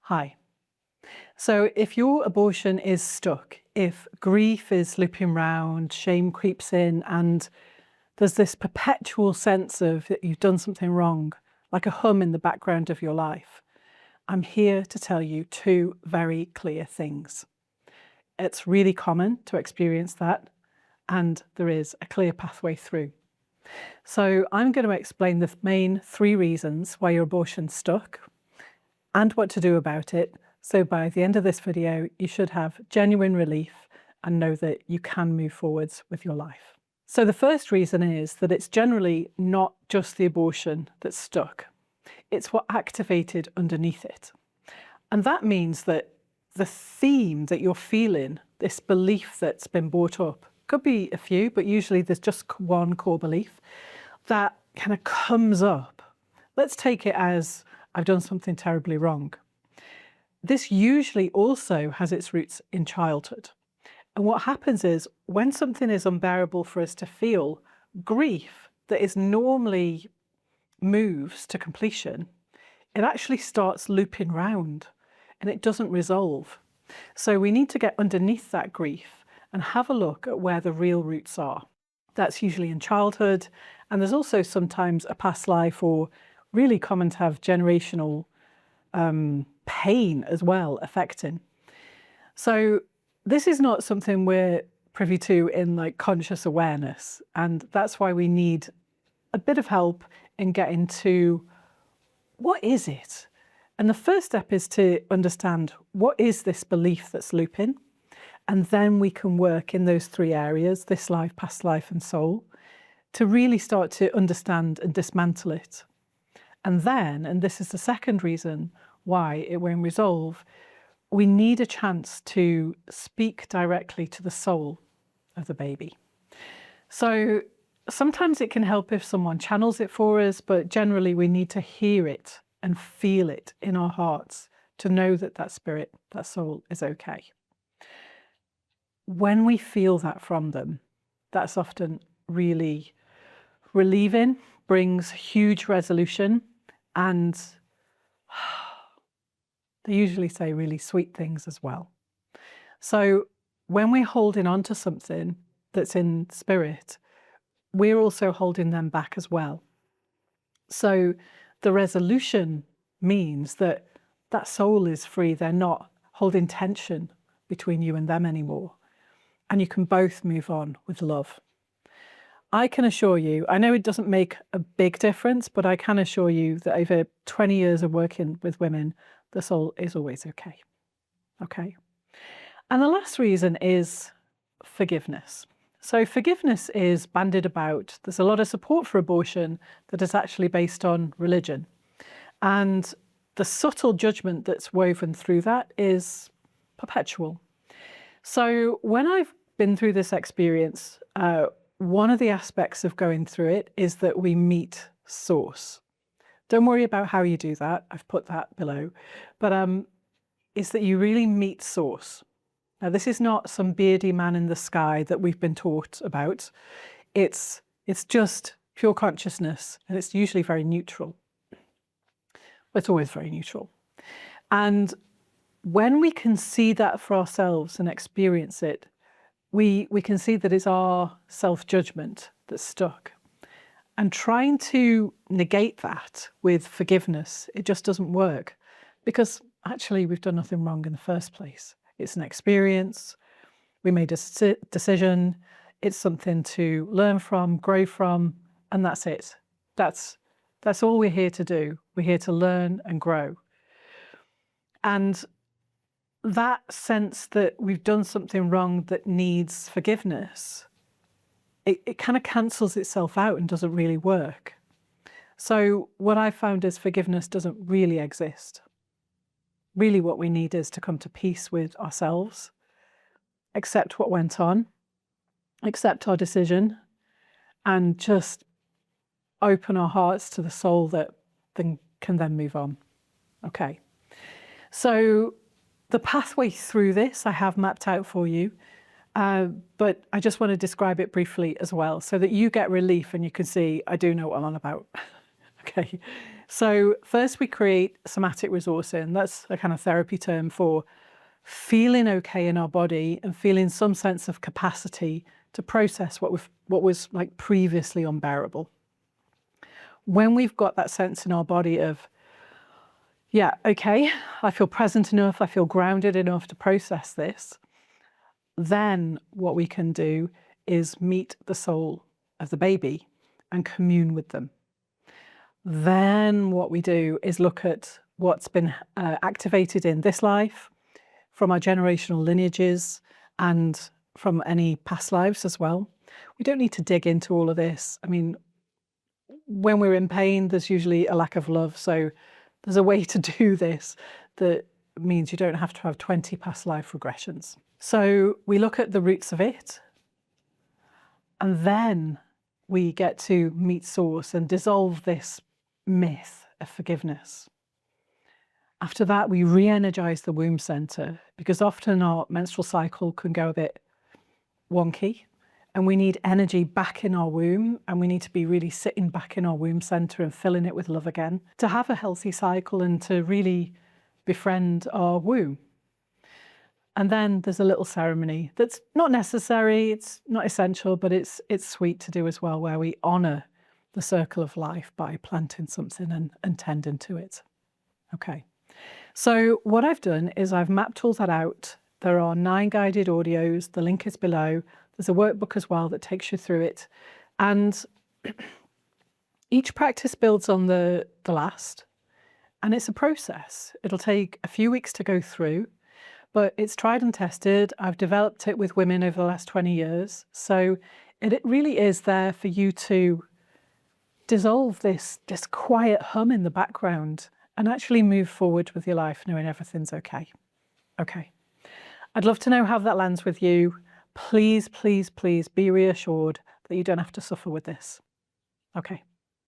Hi. So if your abortion is stuck, if grief is looping round, shame creeps in, and there's this perpetual sense of that you've done something wrong, like a hum in the background of your life, I'm here to tell you two very clear things. It's really common to experience that, and there is a clear pathway through. So I'm going to explain the main three reasons why your abortion's stuck and what to do about it. So by the end of this video, you should have genuine relief and know that you can move forwards with your life. So the first reason is that it's generally not just the abortion that's stuck. It's what activated underneath it. And that means that the theme that you're feeling, this belief that's been brought up, could be a few, but usually there's just one core belief that kind of comes up. Let's take it as I've done something terribly wrong. This usually also has its roots in childhood. And what happens is when something is unbearable for us to feel, grief that is normally moves to completion, it actually starts looping round and it doesn't resolve. So we need to get underneath that grief and have a look at where the real roots are. That's usually in childhood, and there's also sometimes a past life, or really common to have generational pain as well affecting. So this is not something we're privy to in like conscious awareness, and that's why we need a bit of help in getting to what is it? And the first step is to understand what is this belief that's looping, and then we can work in those three areas, this life, past life and soul, to really start to understand and dismantle it. And then, and this is the second reason why it won't resolve, we need a chance to speak directly to the soul of the baby. So sometimes it can help if someone channels it for us, but generally we need to hear it and feel it in our hearts to know that that spirit, that soul is okay. When we feel that from them, that's often really relieving, brings huge resolution, and they usually say really sweet things as well. So when we're holding on to something that's in spirit, we're also holding them back as well. So the resolution means that that soul is free. They're not holding tension between you and them anymore. And you can both move on with love. I can assure you, I know it doesn't make a big difference, but I can assure you that over 20 years of working with women, the soul is always okay. Okay. And the last reason is forgiveness. So forgiveness is bandied about. There's a lot of support for abortion that is actually based on religion. And the subtle judgment that's woven through that is perpetual. So when I've been through this experience, one of the aspects of going through it is that we meet source. Don't worry about how you do that. I've put that below. But is that you really meet source. Now, this is not some beardy man in the sky that we've been taught about. It's just pure consciousness, and it's usually very neutral. It's always very neutral. And when we can see that for ourselves and experience it, we can see that it's our self-judgment that's stuck. And trying to negate that with forgiveness, it just doesn't work, because actually we've done nothing wrong in the first place. It's an experience. We made a decision. It's something to learn from, grow from, and that's it. That's all we're here to do. We're here to learn and grow. And that sense that we've done something wrong that needs forgiveness, it kind of cancels itself out and doesn't really work. So what I found is forgiveness doesn't really exist. Really what we need is to come to peace with ourselves, accept what went on, accept our decision, and just open our hearts to the soul that can then move on. Okay. So the pathway through this I have mapped out for you, but I just want to describe it briefly as well so that you get relief and you can see I do know what I'm on about. Okay. So first we create somatic resourcing. That's a kind of therapy term for feeling okay in our body and feeling some sense of capacity to process what was like previously unbearable. When we've got that sense in our body of, yeah, okay, I feel present enough, I feel grounded enough to process this, then what we can do is meet the soul of the baby and commune with them. Then what we do is look at what's been activated in this life from our generational lineages and from any past lives as well. We don't need to dig into all of this. I mean, when we're in pain, there's usually a lack of love. So there's a way to do this that means you don't have to have 20 past life regressions. So we look at the roots of it, and then we get to meet source and dissolve this myth of forgiveness. After that, we re-energize the womb center, because often our menstrual cycle can go a bit wonky and we need energy back in our womb, and we need to be really sitting back in our womb center and filling it with love again to have a healthy cycle and to really befriend our womb. And then there's a little ceremony that's not necessary, it's not essential, but it's sweet to do as well, where we honor the circle of life by planting something and tending to it. Okay. So what I've done is I've mapped all that out. There are 9 guided audios. The link is below. There's a workbook as well that takes you through it. And each practice builds on the last. And it's a process. It'll take a few weeks to go through, but it's tried and tested. I've developed it with women over the last 20 years. So it really is there for you to dissolve this quiet hum in the background and actually move forward with your life knowing everything's okay. Okay. I'd love to know how that lands with you. Please, please, please be reassured that you don't have to suffer with this. Okay.